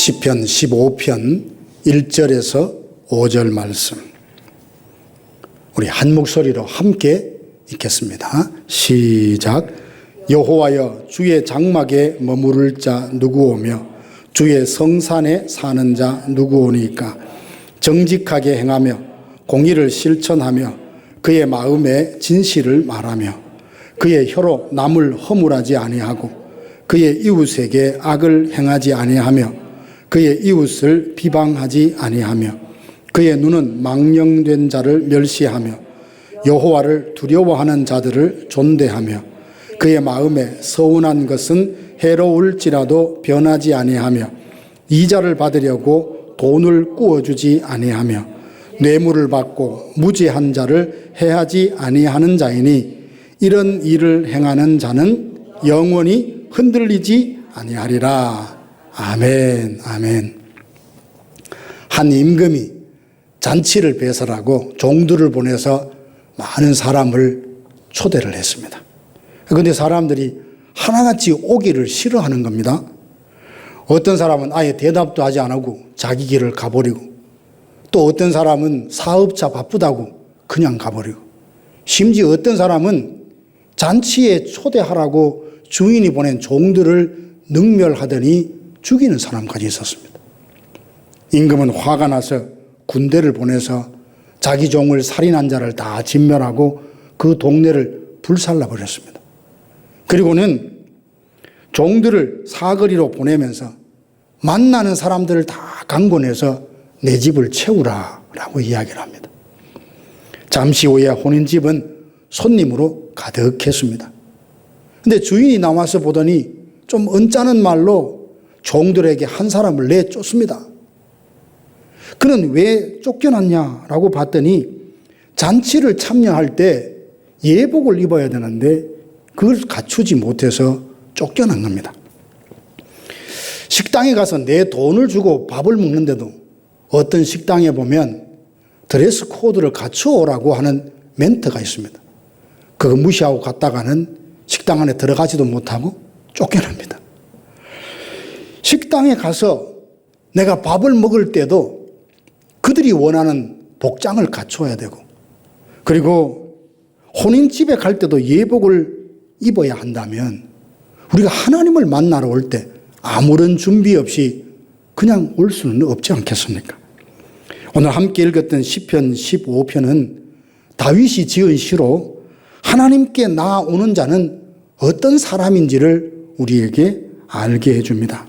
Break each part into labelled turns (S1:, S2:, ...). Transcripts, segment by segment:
S1: 시편 15편 1절에서 5절 말씀, 우리 한 목소리로 함께 읽겠습니다. 시작. 여호와여, 주의 장막에 머무를 자 누구오며 주의 성산에 사는 자 누구오니까? 정직하게 행하며 공의를 실천하며 그의 마음에 진실을 말하며 그의 혀로 남을 허물하지 아니하고 그의 이웃에게 악을 행하지 아니하며 그의 이웃을 비방하지 아니하며 그의 눈은 망령된 자를 멸시하며 여호와를 두려워하는 자들을 존대하며 그의 마음에 서운한 것은 해로울지라도 변하지 아니하며 이자를 받으려고 돈을 꾸어주지 아니하며 뇌물을 받고 무지한 자를 해하지 아니하는 자이니 이런 일을 행하는 자는 영원히 흔들리지 아니하리라. 아멘, 아멘. 한 임금이 잔치를 배설하고 종들을 보내서 많은 사람을 초대를 했습니다. 그런데 사람들이 하나같이 오기를 싫어하는 겁니다. 어떤 사람은 아예 대답도 하지 않고 자기 길을 가버리고, 또 어떤 사람은 사업자 바쁘다고 그냥 가버리고, 심지어 어떤 사람은 잔치에 초대하라고 주인이 보낸 종들을 능멸하더니 죽이는 사람까지 있었습니다. 임금은 화가 나서 군대를 보내서 자기 종을 살인한 자를 다 진멸하고 그 동네를 불살라 버렸습니다. 그리고는 종들을 사거리로 보내면서 만나는 사람들을 다 강권해서 내 집을 채우라라고 이야기를 합니다. 잠시 후에 혼인집은 손님으로 가득했습니다. 근데 주인이 나와서 보더니 좀 언짢은 말로 종들에게 한 사람을 내쫓습니다. 그는 왜 쫓겨났냐라고 봤더니 잔치를 참여할 때 예복을 입어야 되는데 그걸 갖추지 못해서 쫓겨난 겁니다. 식당에 가서 내 돈을 주고 밥을 먹는데도 어떤 식당에 보면 드레스 코드를 갖추어오라고 하는 멘트가 있습니다. 그거 무시하고 갔다가는 식당 안에 들어가지도 못하고 쫓겨납니다. 식당에 가서 내가 밥을 먹을 때도 그들이 원하는 복장을 갖춰야 되고, 그리고 혼인집에 갈 때도 예복을 입어야 한다면 우리가 하나님을 만나러 올 때 아무런 준비 없이 그냥 올 수는 없지 않겠습니까? 오늘 함께 읽었던 시편 15편은 다윗이 지은 시로 하나님께 나아오는 자는 어떤 사람인지를 우리에게 알게 해줍니다.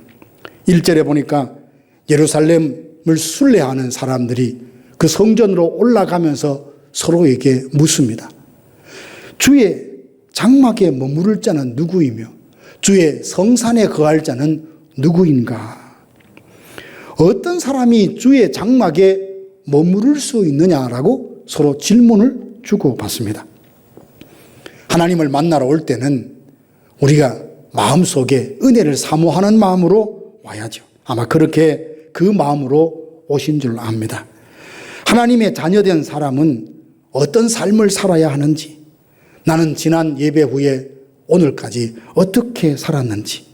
S1: 1절에 보니까 예루살렘을 순례하는 사람들이 그 성전으로 올라가면서 서로에게 묻습니다. 주의 장막에 머무를 자는 누구이며 주의 성산에 거할 자는 누구인가? 어떤 사람이 주의 장막에 머무를 수 있느냐라고 서로 질문을 주고받습니다. 하나님을 만나러 올 때는 우리가 마음속에 은혜를 사모하는 마음으로 와야죠. 아마 그렇게 그 마음으로 오신 줄 압니다. 하나님의 자녀된 사람은 어떤 삶을 살아야 하는지, 나는 지난 예배 후에 오늘까지 어떻게 살았는지,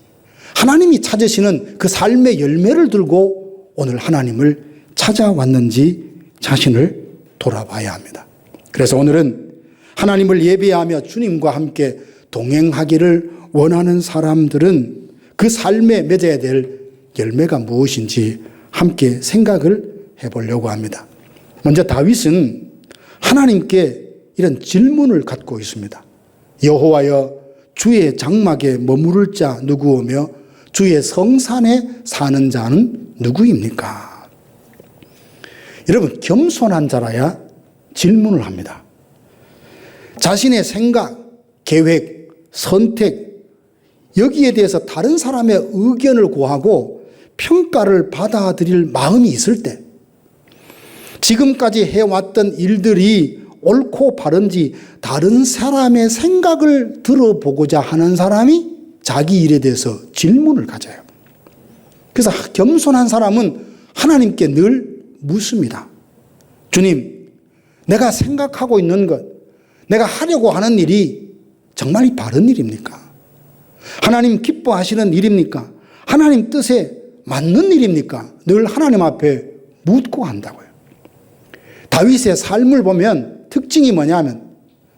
S1: 하나님이 찾으시는 그 삶의 열매를 들고 오늘 하나님을 찾아왔는지 자신을 돌아봐야 합니다. 그래서 오늘은 하나님을 예배하며 주님과 함께 동행하기를 원하는 사람들은 그 삶에 맺어야 될 열매가 무엇인지 함께 생각을 해보려고 합니다. 먼저 다윗은 하나님께 이런 질문을 갖고 있습니다. 여호와여, 주의 장막에 머무를 자 누구오며 주의 성산에 사는 자는 누구입니까? 여러분, 겸손한 자라야 질문을 합니다. 자신의 생각, 계획, 선택, 여기에 대해서 다른 사람의 의견을 구하고 평가를 받아들일 마음이 있을 때, 지금까지 해왔던 일들이 옳고 바른지 다른 사람의 생각을 들어보고자 하는 사람이 자기 일에 대해서 질문을 가져요. 그래서 겸손한 사람은 하나님께 늘 묻습니다. 주님, 내가 생각하고 있는 것, 내가 하려고 하는 일이 정말 바른 일입니까? 하나님 기뻐하시는 일입니까? 하나님 뜻에 맞는 일입니까? 늘 하나님 앞에 묻고 한다고요. 다윗의 삶을 보면 특징이 뭐냐면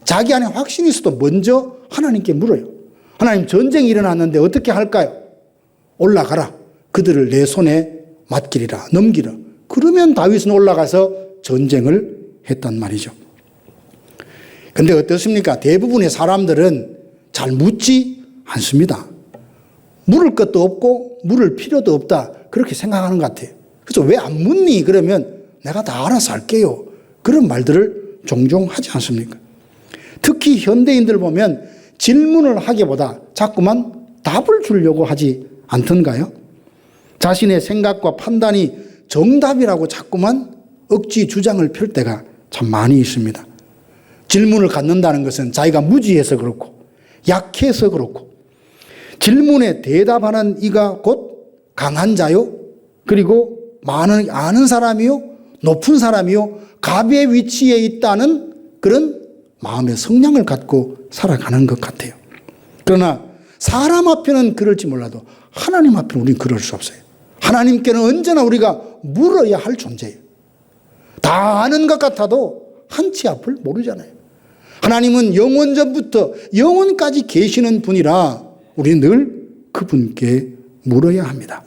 S1: 자기 안에 확신이 있어도 먼저 하나님께 물어요. 하나님, 전쟁이 일어났는데 어떻게 할까요? 올라가라. 그들을 내 손에 맡기리라. 넘기라. 그러면 다윗은 올라가서 전쟁을 했단 말이죠. 근데 어떻습니까? 대부분의 사람들은 잘 묻지 않습니다. 물을 것도 없고 물을 필요도 없다. 그렇게 생각하는 것 같아요. 그래서 왜 안 묻니? 그러면 내가 다 알아서 할게요. 그런 말들을 종종 하지 않습니까? 특히 현대인들 보면 질문을 하기보다 자꾸만 답을 주려고 하지 않던가요? 자신의 생각과 판단이 정답이라고 자꾸만 억지 주장을 펼 때가 참 많이 있습니다. 질문을 갖는다는 것은 자기가 무지해서 그렇고 약해서 그렇고 질문에 대답하는 이가 곧 강한 자요. 그리고 많은 아는 사람이요. 높은 사람이요. 갑의 위치에 있다는 그런 마음의 성량을 갖고 살아가는 것 같아요. 그러나 사람 앞에는 그럴지 몰라도 하나님 앞에는 우리는 그럴 수 없어요. 하나님께는 언제나 우리가 물어야 할 존재예요. 다 아는 것 같아도 한치 앞을 모르잖아요. 하나님은 영원 전부터 영원까지 계시는 분이라 우리는 늘 그분께 물어야 합니다.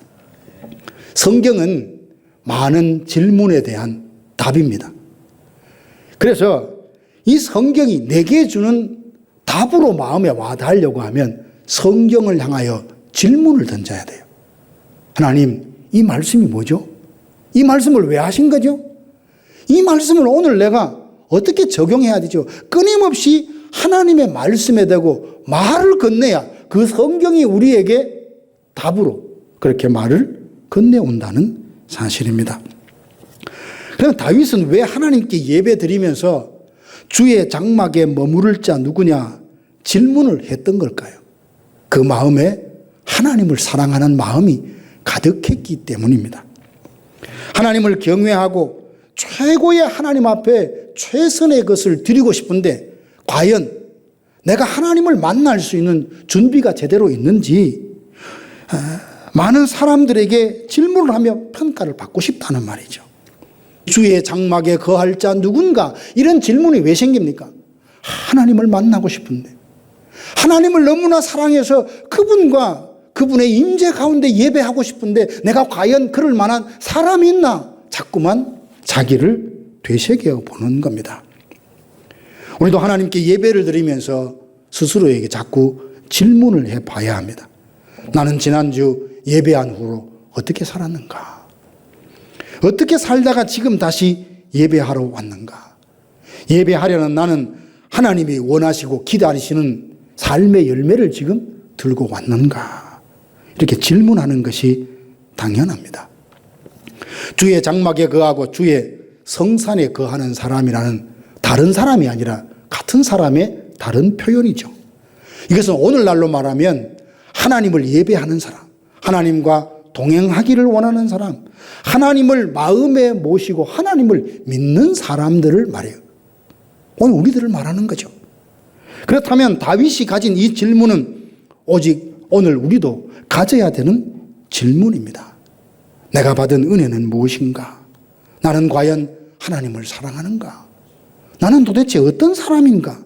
S1: 성경은 많은 질문에 대한 답입니다. 그래서 이 성경이 내게 주는 답으로 마음에 와닿으려고 하면 성경을 향하여 질문을 던져야 돼요. 하나님, 이 말씀이 뭐죠? 이 말씀을 왜 하신 거죠? 이 말씀을 오늘 내가 어떻게 적용해야 되죠? 끊임없이 하나님의 말씀에 대고 말을 건네야 그 성경이 우리에게 답으로 그렇게 말을 건네온다는 사실입니다. 그럼 다윗은 왜 하나님께 예배 드리면서 주의 장막에 머무를 자 누구냐 질문을 했던 걸까요? 그 마음에 하나님을 사랑하는 마음이 가득했기 때문입니다. 하나님을 경외하고 최고의 하나님 앞에 최선의 것을 드리고 싶은데 과연 내가 하나님을 만날 수 있는 준비가 제대로 있는지 많은 사람들에게 질문을 하며 평가를 받고 싶다는 말이죠. 주의 장막에 거할 자 누군가 이런 질문이 왜 생깁니까? 하나님을 만나고 싶은데 하나님을 너무나 사랑해서 그분과 그분의 임재 가운데 예배하고 싶은데 내가 과연 그럴 만한 사람이 있나? 자꾸만 자기를 되새겨 보는 겁니다. 우리도 하나님께 예배를 드리면서 스스로에게 자꾸 질문을 해봐야 합니다. 나는 지난주 예배한 후로 어떻게 살았는가? 어떻게 살다가 지금 다시 예배하러 왔는가? 예배하려는 나는 하나님이 원하시고 기다리시는 삶의 열매를 지금 들고 왔는가? 이렇게 질문하는 것이 당연합니다. 주의 장막에 거하고 주의 성산에 거하는 사람이라는 다른 사람이 아니라 같은 사람의 다른 표현이죠. 이것은 오늘날로 말하면 하나님을 예배하는 사람, 하나님과 동행하기를 원하는 사람, 하나님을 마음에 모시고 하나님을 믿는 사람들을 말해요. 오늘 우리들을 말하는 거죠. 그렇다면 다윗이 가진 이 질문은 오직 오늘 우리도 가져야 되는 질문입니다. 내가 받은 은혜는 무엇인가? 나는 과연 하나님을 사랑하는가? 나는 도대체 어떤 사람인가?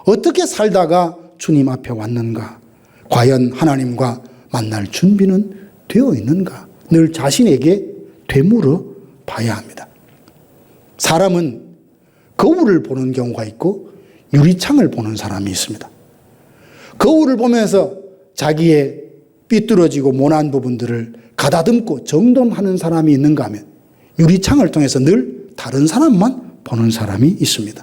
S1: 어떻게 살다가 주님 앞에 왔는가? 과연 하나님과 만날 준비는 되어 있는가? 늘 자신에게 되물어 봐야 합니다. 사람은 거울을 보는 경우가 있고 유리창을 보는 사람이 있습니다. 거울을 보면서 자기의 삐뚤어지고 모난 부분들을 가다듬고 정돈하는 사람이 있는가 하면 유리창을 통해서 늘 다른 사람만 보는 사람이 있습니다.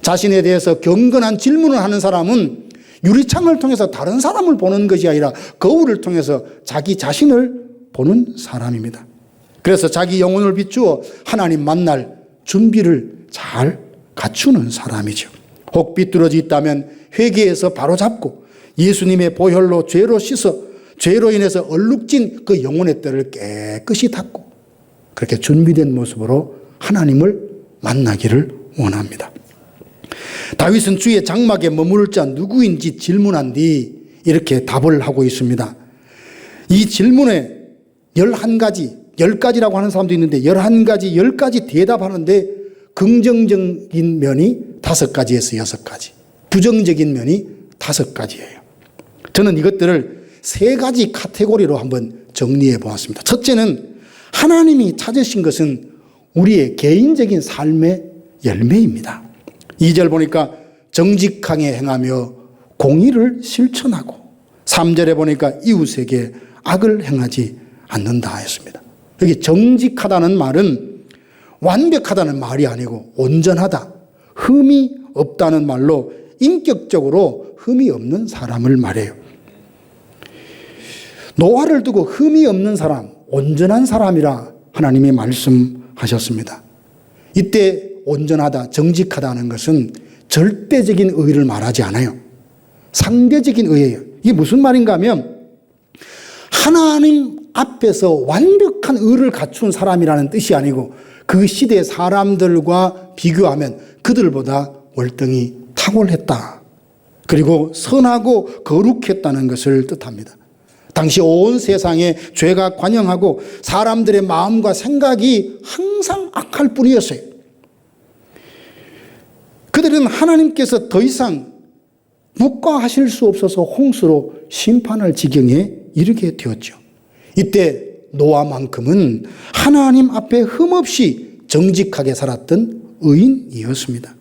S1: 자신에 대해서 경건한 질문을 하는 사람은 유리창을 통해서 다른 사람을 보는 것이 아니라 거울을 통해서 자기 자신을 보는 사람입니다. 그래서 자기 영혼을 비추어 하나님 만날 준비를 잘 갖추는 사람이죠. 혹 삐뚤어져 있다면 회개해서 바로잡고 예수님의 보혈로 죄로 씻어 죄로 인해서 얼룩진 그 영혼의 뜰을 깨끗이 닦고 그렇게 준비된 모습으로 하나님을 만나기를 원합니다. 다윗은 주의 장막에 머무를 자 누구인지 질문한 뒤 이렇게 답을 하고 있습니다. 이 질문에 11가지, 10가지라고 하는 사람도 있는데 11가지, 10가지 대답하는데 긍정적인 면이 5가지에서 6가지, 부정적인 면이 5가지예요. 저는 이것들을 3가지 카테고리로 한번 정리해 보았습니다. 첫째는 하나님이 찾으신 것은 우리의 개인적인 삶의 열매입니다. 2절 보니까 정직하게 행하며 공의를 실천하고, 3절에 보니까 이웃에게 악을 행하지 않는다 했습니다. 여기 정직하다는 말은 완벽하다는 말이 아니고 온전하다, 흠이 없다는 말로 인격적으로 흠이 없는 사람을 말해요. 노아를 두고 흠이 없는 사람, 온전한 사람이라 하나님이 말씀하셨습니다. 이때 온전하다, 정직하다는 것은 절대적인 의를 말하지 않아요. 상대적인 의예요. 이게 무슨 말인가 하면 하나님 앞에서 완벽한 의를 갖춘 사람이라는 뜻이 아니고 그 시대 사람들과 비교하면 그들보다 월등히 탁월했다. 그리고 선하고 거룩했다는 것을 뜻합니다. 당시 온 세상에 죄가 관영하고 사람들의 마음과 생각이 항상 악할 뿐이었어요. 그들은 하나님께서 더 이상 묵과하실 수 없어서 홍수로 심판할 지경에 이르게 되었죠. 이때 노아만큼은 하나님 앞에 흠없이 정직하게 살았던 의인이었습니다.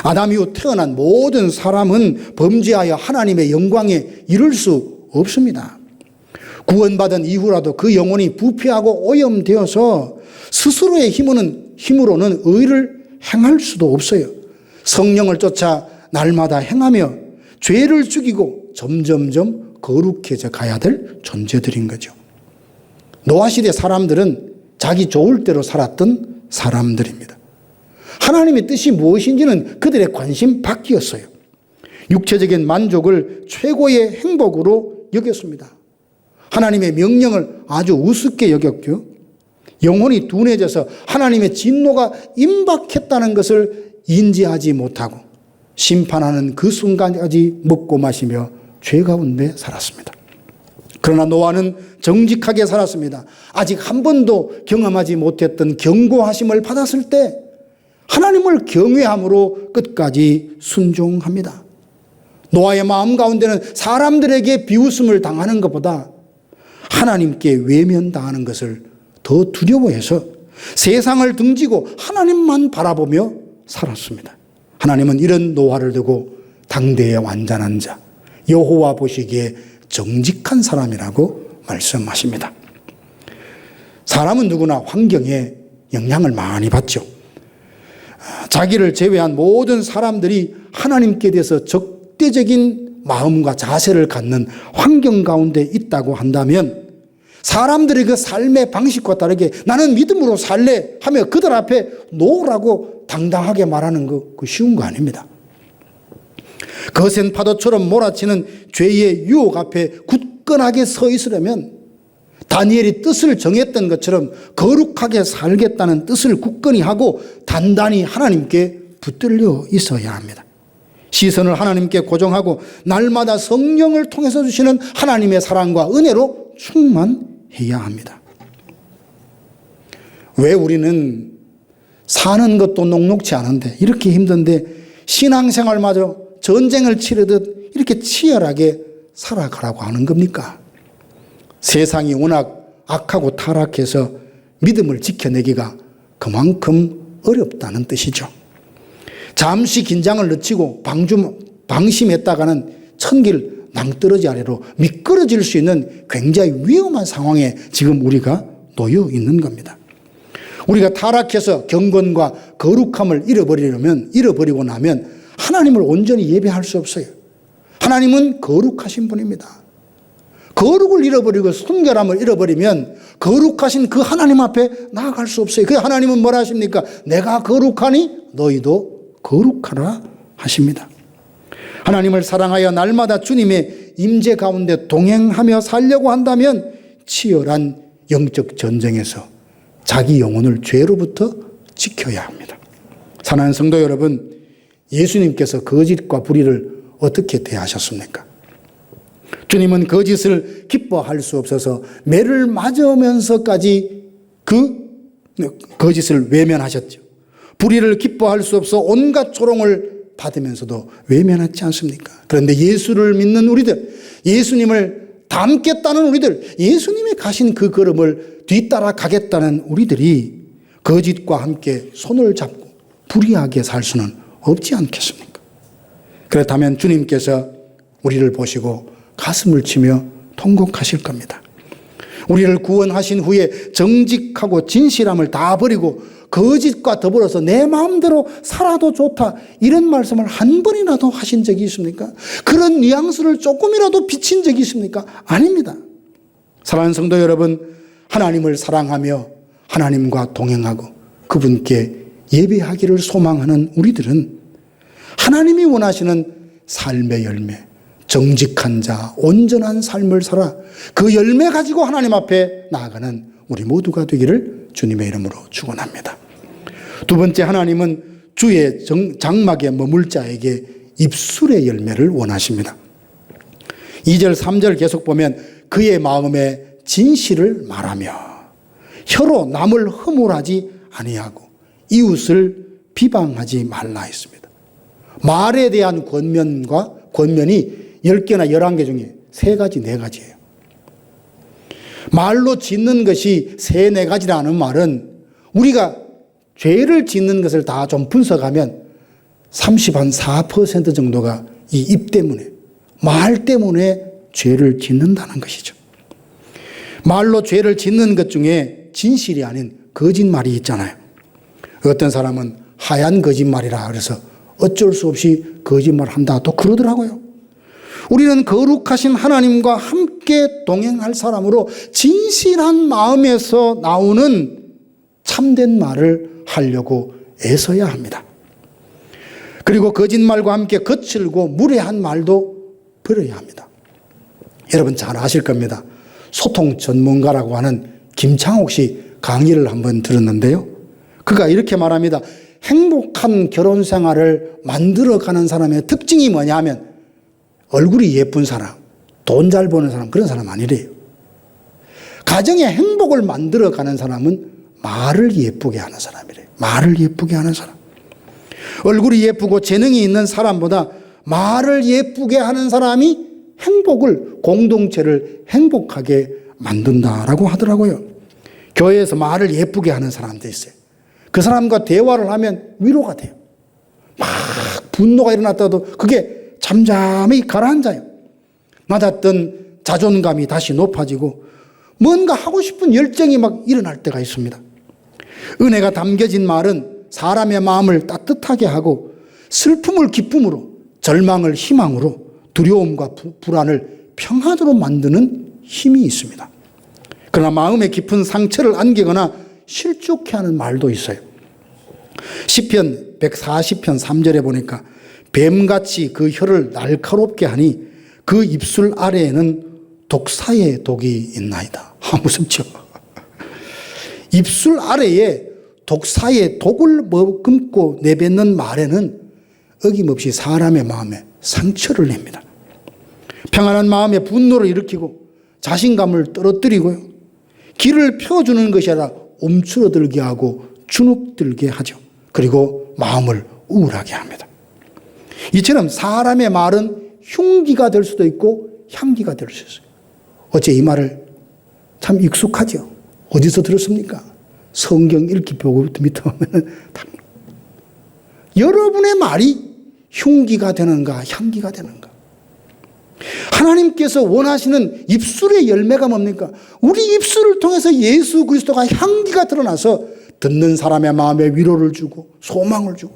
S1: 아담 이후 태어난 모든 사람은 범죄하여 하나님의 영광에 이를 수 없습니다. 구원받은 이후라도 그 영혼이 부패하고 오염되어서 스스로의 힘으로는 의를 행할 수도 없어요. 성령을 쫓아 날마다 행하며 죄를 죽이고 점점점 거룩해져 가야 될 존재들인 거죠. 노아 시대 사람들은 자기 좋을 대로 살았던 사람들입니다. 하나님의 뜻이 무엇인지는 그들의 관심 밖이었어요. 육체적인 만족을 최고의 행복으로 여겼습니다. 하나님의 명령을 아주 우습게 여겼고 영혼이 둔해져서 하나님의 진노가 임박했다는 것을 인지하지 못하고 심판하는 그 순간까지 먹고 마시며 죄 가운데 살았습니다. 그러나 노아는 정직하게 살았습니다. 아직 한 번도 경험하지 못했던 경고하심을 받았을 때 하나님을 경외함으로 끝까지 순종합니다. 노아의 마음 가운데는 사람들에게 비웃음을 당하는 것보다 하나님께 외면당하는 것을 더 두려워해서 세상을 등지고 하나님만 바라보며 살았습니다. 하나님은 이런 노아를 두고 당대의 완전한 자, 여호와 보시기에 정직한 사람이라고 말씀하십니다. 사람은 누구나 환경에 영향을 많이 받죠. 자기를 제외한 모든 사람들이 하나님께 대해서 적대적인 마음과 자세를 갖는 환경 가운데 있다고 한다면 사람들의 그 삶의 방식과 다르게 나는 믿음으로 살래 하며 그들 앞에 놓으라고 당당하게 말하는 거 쉬운 거 아닙니다. 거센 파도처럼 몰아치는 죄의 유혹 앞에 굳건하게 서 있으려면 다니엘이 뜻을 정했던 것처럼 거룩하게 살겠다는 뜻을 굳건히 하고 단단히 하나님께 붙들려 있어야 합니다. 시선을 하나님께 고정하고 날마다 성령을 통해서 주시는 하나님의 사랑과 은혜로 충만해야 합니다. 왜 우리는 사는 것도 녹록지 않은데 이렇게 힘든데 신앙생활마저 전쟁을 치르듯 이렇게 치열하게 살아가라고 하는 겁니까? 세상이 워낙 악하고 타락해서 믿음을 지켜내기가 그만큼 어렵다는 뜻이죠. 잠시 긴장을 늦추고 방심했다가는 천길 낭떠러지 아래로 미끄러질 수 있는 굉장히 위험한 상황에 지금 우리가 놓여 있는 겁니다. 우리가 타락해서 경건과 거룩함을 잃어버리고 나면 하나님을 온전히 예배할 수 없어요. 하나님은 거룩하신 분입니다. 거룩을 잃어버리고 순결함을 잃어버리면 거룩하신 그 하나님 앞에 나아갈 수 없어요. 그 하나님은 뭐라 하십니까? 내가 거룩하니 너희도 거룩하라 하십니다. 하나님을 사랑하여 날마다 주님의 임재 가운데 동행하며 살려고 한다면 치열한 영적 전쟁에서 자기 영혼을 죄로부터 지켜야 합니다. 사랑하는 성도 여러분, 예수님께서 거짓과 불의를 어떻게 대하셨습니까? 주님은 거짓을 기뻐할 수 없어서 매를 맞으면서까지 그 거짓을 외면하셨죠. 불의를 기뻐할 수 없어 온갖 조롱을 받으면서도 외면하지 않습니까? 그런데 예수를 믿는 우리들, 예수님을 닮겠다는 우리들, 예수님이 가신 그 걸음을 뒤따라 가겠다는 우리들이 거짓과 함께 손을 잡고 불의하게 살 수는 없지 않겠습니까? 그렇다면 주님께서 우리를 보시고 가슴을 치며 통곡하실 겁니다. 우리를 구원하신 후에 정직하고 진실함을 다 버리고 거짓과 더불어서 내 마음대로 살아도 좋다, 이런 말씀을 한 번이라도 하신 적이 있습니까? 그런 뉘앙스를 조금이라도 비친 적이 있습니까? 아닙니다. 사랑하는 성도 여러분, 하나님을 사랑하며 하나님과 동행하고 그분께 예배하기를 소망하는 우리들은 하나님이 원하시는 삶의 열매, 정직한 자, 온전한 삶을 살아 그 열매 가지고 하나님 앞에 나아가는 우리 모두가 되기를 주님의 이름으로 축원합니다. 두 번째, 하나님은 주의 장막에 머물 자에게 입술의 열매를 원하십니다. 2절 3절 계속 보면 그의 마음에 진실을 말하며 혀로 남을 허물하지 아니하고 이웃을 비방하지 말라 했습니다. 말에 대한 권면이 10개나 11개 중에 3가지, 4가지예요. 말로 짓는 것이 3, 4가지라는 말은 우리가 죄를 짓는 것을 다 좀 분석하면 34% 정도가 이 입 때문에, 말 때문에 죄를 짓는다는 것이죠. 말로 죄를 짓는 것 중에 진실이 아닌 거짓말이 있잖아요. 어떤 사람은 하얀 거짓말이라 그래서 어쩔 수 없이 거짓말 한다 또 그러더라고요. 우리는 거룩하신 하나님과 함께 동행할 사람으로 진실한 마음에서 나오는 참된 말을 하려고 애써야 합니다. 그리고 거짓말과 함께 거칠고 무례한 말도 버려야 합니다. 여러분 잘 아실 겁니다. 소통 전문가라고 하는 김창옥 씨 강의를 한번 들었는데요. 그가 이렇게 말합니다. 행복한 결혼 생활을 만들어가는 사람의 특징이 뭐냐 하면 얼굴이 예쁜 사람, 돈 잘 버는 사람, 그런 사람 아니래요. 가정의 행복을 만들어가는 사람은 말을 예쁘게 하는 사람이래요. 말을 예쁘게 하는 사람. 얼굴이 예쁘고 재능이 있는 사람보다 말을 예쁘게 하는 사람이 행복을, 공동체를 행복하게 만든다라고 하더라고요. 교회에서 말을 예쁘게 하는 사람도 있어요. 그 사람과 대화를 하면 위로가 돼요. 막 분노가 일어났다도 그게 잠잠히 가라앉아요. 낮았던 자존감이 다시 높아지고 뭔가 하고 싶은 열정이 막 일어날 때가 있습니다. 은혜가 담겨진 말은 사람의 마음을 따뜻하게 하고 슬픔을 기쁨으로, 절망을 희망으로, 두려움과 불안을 평안으로 만드는 힘이 있습니다. 그러나 마음에 깊은 상처를 안기거나 실족해 하는 말도 있어요. 시편 140편 3절에 보니까 뱀같이 그 혀를 날카롭게 하니 그 입술 아래에는 독사의 독이 있나이다. 무섭죠? 입술 아래에 독사의 독을 머금고 내뱉는 말에는 어김없이 사람의 마음에 상처를 냅니다. 평안한 마음에 분노를 일으키고 자신감을 떨어뜨리고요. 길을 펴주는 것이 아니라 움츠러들게 하고 주눅들게 하죠. 그리고 마음을 우울하게 합니다. 이처럼 사람의 말은 흉기가 될 수도 있고 향기가 될 수 있어요. 어째 이 말을 참 익숙하죠. 어디서 들었습니까? 성경 읽기 보고부터 밑에 보면 여러분의 말이 흉기가 되는가 향기가 되는가? 하나님께서 원하시는 입술의 열매가 뭡니까? 우리 입술을 통해서 예수 그리스도가 향기가 드러나서 듣는 사람의 마음에 위로를 주고 소망을 주고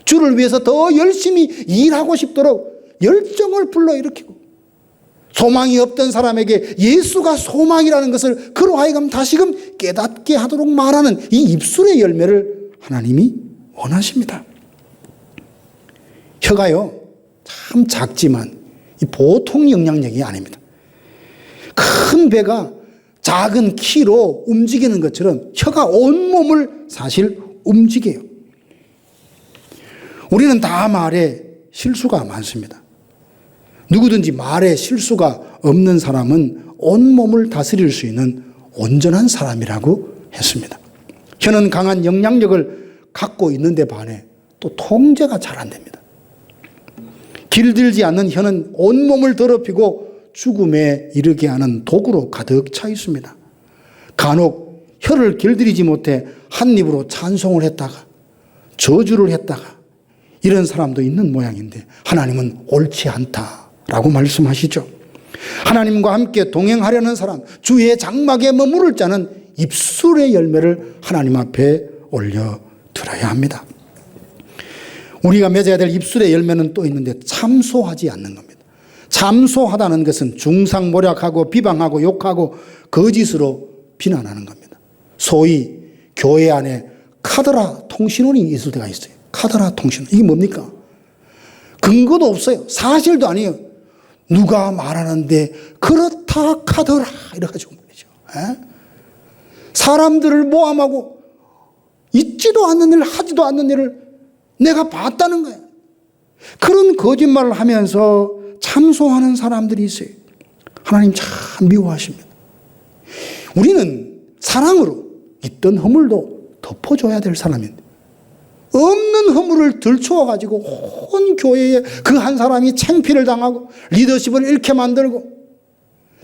S1: 주를 위해서 더 열심히 일하고 싶도록 열정을 불러일으키고 소망이 없던 사람에게 예수가 소망이라는 것을 그로 하여금 다시금 깨닫게 하도록 말하는 이 입술의 열매를 하나님이 원하십니다. 혀가요 참 작지만 이 보통 영향력이 아닙니다. 큰 배가 작은 키로 움직이는 것처럼 혀가 온몸을 사실 움직여요. 우리는 다 말에 실수가 많습니다. 누구든지 말에 실수가 없는 사람은 온몸을 다스릴 수 있는 온전한 사람이라고 했습니다. 혀는 강한 영향력을 갖고 있는데 반해 또 통제가 잘 안 됩니다. 길들지 않는 혀는 온몸을 더럽히고 죽음에 이르게 하는 도구로 가득 차 있습니다. 간혹 혀를 길들이지 못해 한 입으로 찬송을 했다가 저주를 했다가 이런 사람도 있는 모양인데 하나님은 옳지 않다라고 말씀하시죠. 하나님과 함께 동행하려는 사람, 주의 장막에 머무를 자는 입술의 열매를 하나님 앞에 올려드려야 합니다. 우리가 맺어야 될 입술의 열매는 또 있는데 참소하지 않는 겁니다. 참소하다는 것은 중상모략하고 비방하고 욕하고 거짓으로 비난하는 겁니다. 소위 교회 안에 카더라 통신원이 있을 때가 있어요. 카더라 통신원. 이게 뭡니까? 근거도 없어요. 사실도 아니에요. 누가 말하는데 그렇다 카더라 이래가지고 말이죠. 사람들을 모함하고 있지도 않는 일 하지도 않는 일을 내가 봤다는 거예요. 그런 거짓말을 하면서 참소하는 사람들이 있어요. 하나님 참 미워하십니다. 우리는 사랑으로 있던 허물도 덮어줘야 될 사람인데 없는 허물을 들추어가지고 온 교회에 그 한 사람이 창피를 당하고 리더십을 잃게 만들고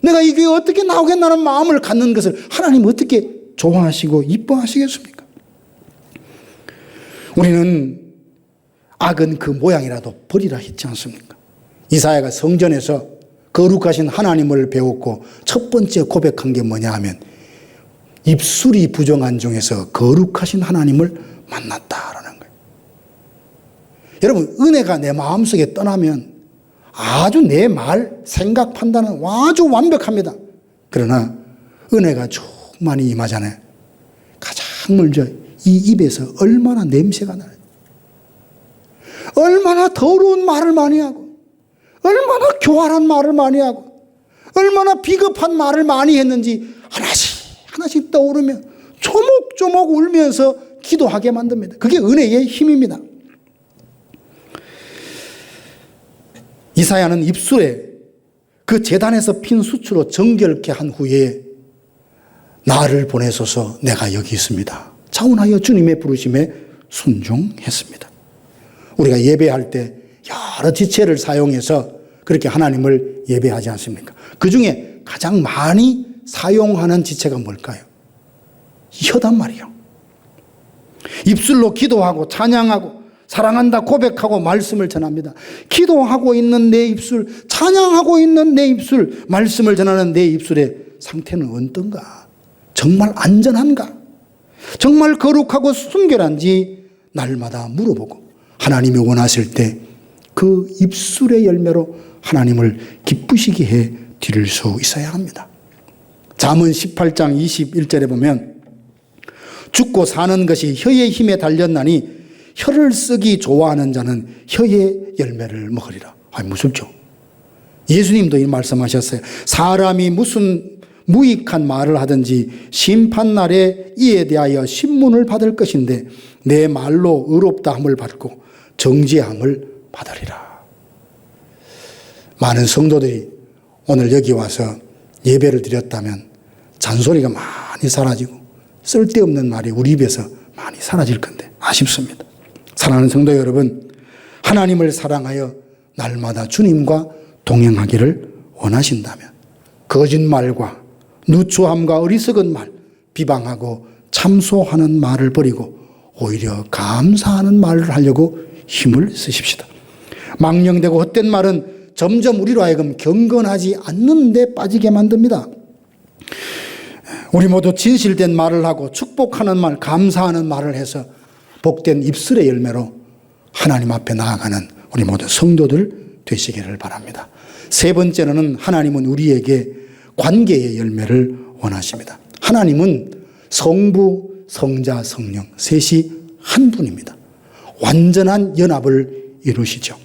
S1: 내가 이 교회에 어떻게 나오겠나는 마음을 갖는 것을 하나님 어떻게 좋아하시고 이뻐하시겠습니까? 우리는 악은 그 모양이라도 버리라 했지 않습니까? 이사야가 성전에서 거룩하신 하나님을 배웠고 첫 번째 고백한 게 뭐냐 하면 입술이 부정한 중에서 거룩하신 하나님을 만났다라는 거예요. 여러분, 은혜가 내 마음속에 떠나면 아주 내 말, 생각, 판단은 아주 완벽합니다. 그러나 은혜가 쭉 많이 임하잖아요. 가장 먼저 이 입에서 얼마나 냄새가 나요. 얼마나 더러운 말을 많이 하고 얼마나 교활한 말을 많이 하고 얼마나 비겁한 말을 많이 했는지 하나씩 떠오르면 조목조목 울면서 기도하게 만듭니다. 그게 은혜의 힘입니다. 이사야는 입술에 그 제단에서 핀 수치로 정결케 한 후에 나를 보내소서 내가 여기 있습니다. 자원하여 주님의 부르심에 순종했습니다. 우리가 예배할 때 여러 지체를 사용해서 그렇게 하나님을 예배하지 않습니까? 그 중에 가장 많이 사용하는 지체가 뭘까요? 혀단 말이에요. 입술로 기도하고 찬양하고 사랑한다 고백하고 말씀을 전합니다. 기도하고 있는 내 입술, 찬양하고 있는 내 입술, 말씀을 전하는 내 입술의 상태는 어떤가? 정말 안전한가? 정말 거룩하고 순결한지 날마다 물어보고 하나님이 원하실 때 그 입술의 열매로 하나님을 기쁘시게 해 드릴 수 있어야 합니다. 잠언 18장 21절에 보면 죽고 사는 것이 혀의 힘에 달렸나니 혀를 쓰기 좋아하는 자는 혀의 열매를 먹으리라. 무섭죠? 예수님도 이 말씀하셨어요. 사람이 무슨 무익한 말을 하든지 심판날에 이에 대하여 신문을 받을 것인데 내 말로 의롭다함을 받고 정죄함을 받으리라. 많은 성도들이 오늘 여기 와서 예배를 드렸다면 잔소리가 많이 사라지고 쓸데없는 말이 우리 입에서 많이 사라질 건데 아쉽습니다. 사랑하는 성도 여러분, 하나님을 사랑하여 날마다 주님과 동행하기를 원하신다면 거짓말과 누추함과 어리석은 말, 비방하고 참소하는 말을 버리고 오히려 감사하는 말을 하려고 힘을 쓰십시다. 망령되고 헛된 말은 점점 우리로 하여금 경건하지 않는 데 빠지게 만듭니다. 우리 모두 진실된 말을 하고 축복하는 말, 감사하는 말을 해서 복된 입술의 열매로 하나님 앞에 나아가는 우리 모두 성도들 되시기를 바랍니다. 세 번째로는 하나님은 우리에게 관계의 열매를 원하십니다. 하나님은 성부, 성자, 성령 셋이 한 분입니다. 완전한 연합을 이루시죠.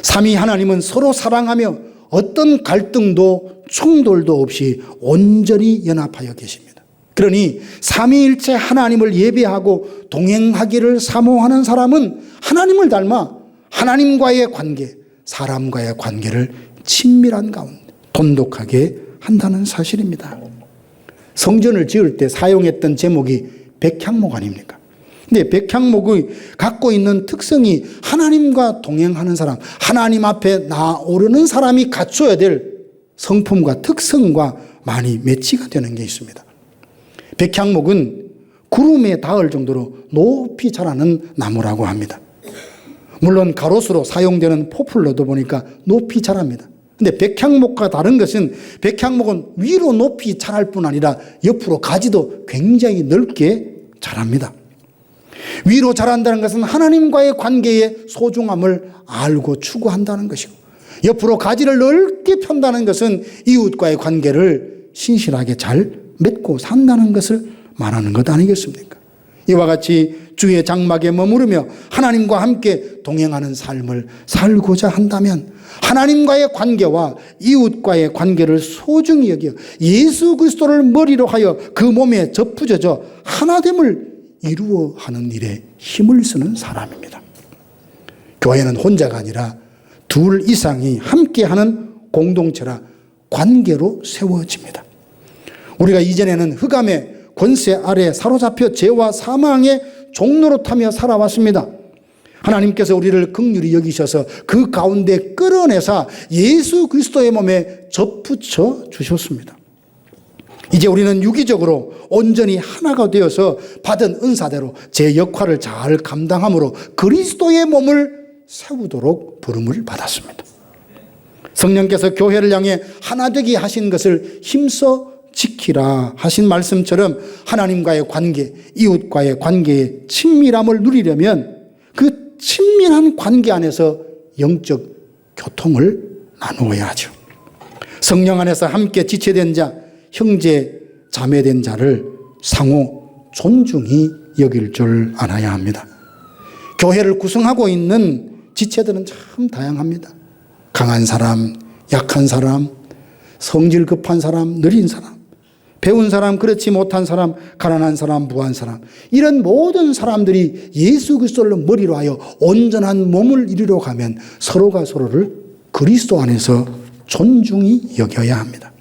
S1: 삼위 하나님은 서로 사랑하며 어떤 갈등도 충돌도 없이 온전히 연합하여 계십니다. 그러니 삼위일체 하나님을 예배하고 동행하기를 사모하는 사람은 하나님을 닮아 하나님과의 관계, 사람과의 관계를 친밀한 가운데 돈독하게 한다는 사실입니다. 성전을 지을 때 사용했던 제목이 백향목 아닙니까? 근데 백향목이 갖고 있는 특성이 하나님과 동행하는 사람, 하나님 앞에 나오르는 사람이 갖춰야 될 성품과 특성과 많이 매치가 되는 게 있습니다. 백향목은 구름에 닿을 정도로 높이 자라는 나무라고 합니다. 물론 가로수로 사용되는 포플러도 보니까 높이 자랍니다. 근데 백향목과 다른 것은 백향목은 위로 높이 자랄 뿐 아니라 옆으로 가지도 굉장히 넓게 자랍니다. 위로 자란다는 것은 하나님과의 관계의 소중함을 알고 추구한다는 것이고, 옆으로 가지를 넓게 편다는 것은 이웃과의 관계를 신실하게 잘 맺고 산다는 것을 말하는 것 아니겠습니까? 이와 같이 주의 장막에 머무르며 하나님과 함께 동행하는 삶을 살고자 한다면 하나님과의 관계와 이웃과의 관계를 소중히 여겨 예수 그리스도를 머리로 하여 그 몸에 접붙여져 하나됨을 이루어 하는 일에 힘을 쓰는 사람입니다. 교회는 혼자가 아니라 둘 이상이 함께하는 공동체라 관계로 세워집니다. 우리가 이전에는 흑암의 권세 아래 사로잡혀 죄와 사망의 종로로 타며 살아왔습니다. 하나님께서 우리를 긍휼히 여기셔서 그 가운데 끌어내사 예수 그리스도의 몸에 접붙여 주셨습니다. 이제 우리는 유기적으로 온전히 하나가 되어서 받은 은사대로 제 역할을 잘 감당함으로 그리스도의 몸을 세우도록 부름을 받았습니다. 성령께서 교회를 향해 하나 되게 하신 것을 힘써 지키라 하신 말씀처럼 하나님과의 관계, 이웃과의 관계의 친밀함을 누리려면 그 친밀한 관계 안에서 영적 교통을 나누어야 하죠. 성령 안에서 함께 지체된 자, 형제, 자매된 자를 상호 존중히 여길 줄 알아야 합니다. 교회를 구성하고 있는 지체들은 참 다양합니다. 강한 사람, 약한 사람, 성질 급한 사람, 느린 사람, 배운 사람, 그렇지 못한 사람, 가난한 사람, 부한 사람, 이런 모든 사람들이 예수 그리스도를 머리로 하여 온전한 몸을 이루려 가면 서로가 서로를 그리스도 안에서 존중히 여겨야 합니다.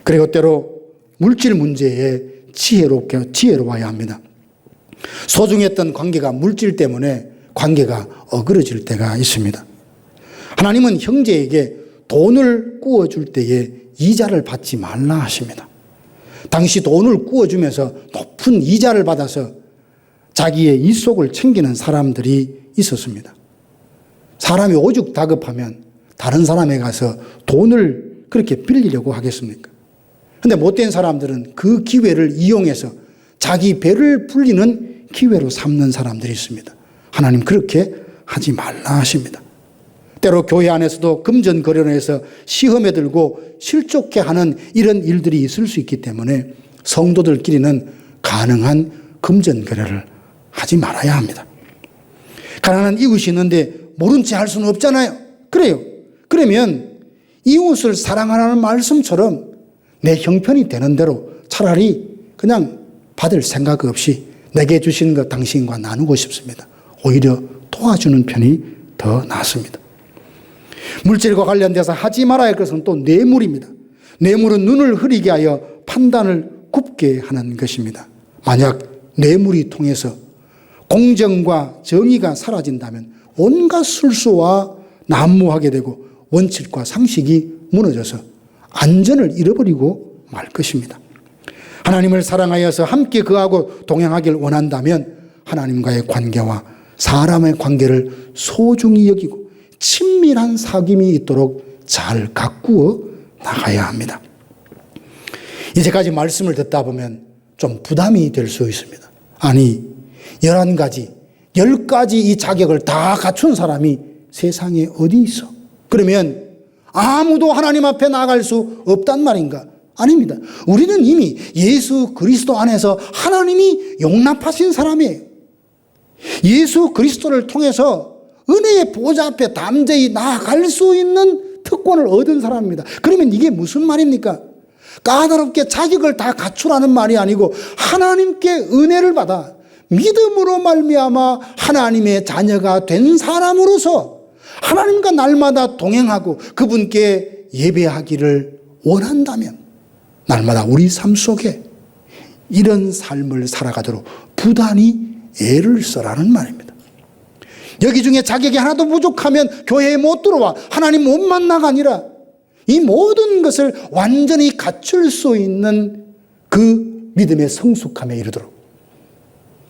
S1: 그리고 때로 물질 문제에 지혜로워야 합니다. 소중했던 관계가 물질 때문에 관계가 어그러질 때가 있습니다. 하나님은 형제에게 돈을 구워줄 때에 이자를 받지 말라 하십니다. 당시 돈을 구워주면서 높은 이자를 받아서 자기의 일속을 챙기는 사람들이 있었습니다. 사람이 오죽 다급하면 다른 사람에 가서 돈을 그렇게 빌리려고 하겠습니까? 근데 못된 사람들은 그 기회를 이용해서 자기 배를 불리는 기회로 삼는 사람들이 있습니다. 하나님 그렇게 하지 말라 하십니다. 때로 교회 안에서도 금전거래에서 시험에 들고 실족해 하는 이런 일들이 있을 수 있기 때문에 성도들끼리는 가능한 금전거래를 하지 말아야 합니다. 가난한 이웃이 있는데 모른 채 할 수는 없잖아요. 그래요. 그러면 이웃을 사랑하라는 말씀처럼 내 형편이 되는 대로 차라리 그냥 받을 생각 없이 내게 주시는 것 당신과 나누고 싶습니다. 오히려 도와주는 편이 더 낫습니다. 물질과 관련돼서 하지 말아야 할 것은 또 뇌물입니다. 뇌물은 눈을 흐리게 하여 판단을 굽게 하는 것입니다. 만약 뇌물이 통해서 공정과 정의가 사라진다면 온갖 술수와 난무하게 되고 원칙과 상식이 무너져서 안전을 잃어버리고 말 것입니다. 하나님을 사랑하여서 함께 그하고 동행하길 원한다면 하나님과의 관계와 사람의 관계를 소중히 여기고 친밀한 사귐이 있도록 잘 가꾸어 나가야 합니다. 이제까지 말씀을 듣다 보면 좀 부담이 될 수 있습니다. 아니 11가지, 10가지 이 자격을 다 갖춘 사람이 세상에 어디 있어? 그러면 아무도 하나님 앞에 나갈 수 없단 말인가? 아닙니다. 우리는 이미 예수 그리스도 안에서 하나님이 용납하신 사람이에요. 예수 그리스도를 통해서 은혜의 보좌 앞에 담대히 나아갈 수 있는 특권을 얻은 사람입니다. 그러면 이게 무슨 말입니까? 까다롭게 자격을 다 갖추라는 말이 아니고 하나님께 은혜를 받아 믿음으로 말미암아 하나님의 자녀가 된 사람으로서 하나님과 날마다 동행하고 그분께 예배하기를 원한다면 날마다 우리 삶 속에 이런 삶을 살아가도록 부단히 애를 써라는 말입니다. 여기 중에 자격이 하나도 부족하면 교회에 못 들어와 하나님 못 만나가 아니라 이 모든 것을 완전히 갖출 수 있는 그 믿음의 성숙함에 이르도록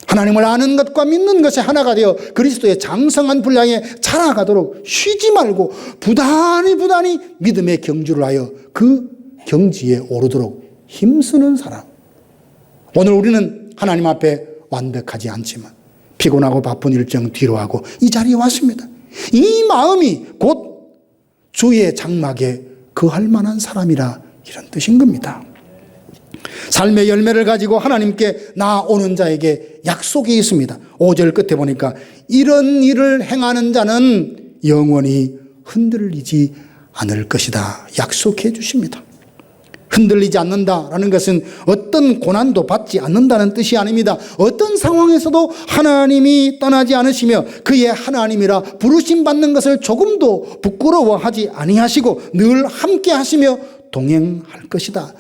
S1: 하나님을 아는 것과 믿는 것이 하나가 되어 그리스도의 장성한 분량에 자라가도록 쉬지 말고 부단히 믿음의 경주를 하여 그 경지에 오르도록 힘쓰는 사람. 오늘 우리는 하나님 앞에 완벽하지 않지만 피곤하고 바쁜 일정 뒤로하고 이 자리에 왔습니다. 이 마음이 곧 주의 장막에 거할 만한 사람이라 이런 뜻인 겁니다. 삶의 열매를 가지고 하나님께 나아오는 자에게 약속이 있습니다. 5절 끝에 보니까 이런 일을 행하는 자는 영원히 흔들리지 않을 것이다 약속해 주십니다. 흔들리지 않는다라는 것은 어떤 고난도 받지 않는다는 뜻이 아닙니다. 어떤 상황에서도 하나님이 떠나지 않으시며 그의 하나님이라 부르심 받는 것을 조금도 부끄러워하지 아니하시고 늘 함께 하시며 동행할 것이다.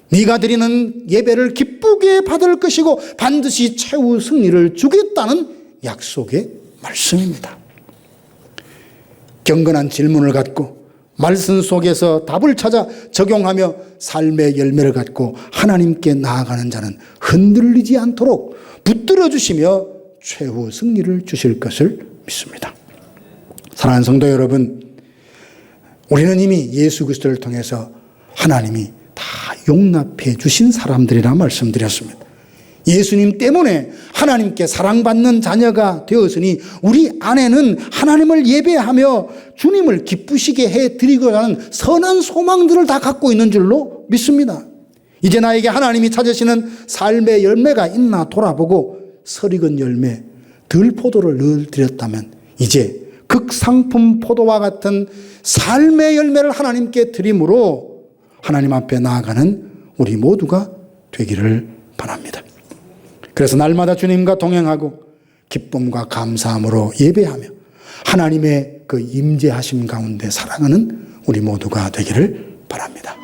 S1: 네가 드리는 예배를 기쁘게 받을 것이고 반드시 최후 승리를 주겠다는 약속의 말씀입니다. 경건한 질문을 갖고 말씀 속에서 답을 찾아 적용하며 삶의 열매를 갖고 하나님께 나아가는 자는 흔들리지 않도록 붙들어 주시며 최후 승리를 주실 것을 믿습니다. 사랑하는 성도 여러분, 우리는 이미 예수 그리스도를 통해서 하나님이 다 용납해 주신 사람들이라 말씀드렸습니다. 예수님 때문에 하나님께 사랑받는 자녀가 되었으니 우리 안에는 하나님을 예배하며 주님을 기쁘시게 해드리고자 하는 선한 소망들을 다 갖고 있는 줄로 믿습니다. 이제 나에게 하나님이 찾으시는 삶의 열매가 있나 돌아보고 설익은 열매, 들포도를 늘 드렸다면 이제 극상품 포도와 같은 삶의 열매를 하나님께 드림으로 하나님 앞에 나아가는 우리 모두가 되기를 바랍니다. 그래서 날마다 주님과 동행하고 기쁨과 감사함으로 예배하며 하나님의 그 임재하심 가운데 살아가는 우리 모두가 되기를 바랍니다.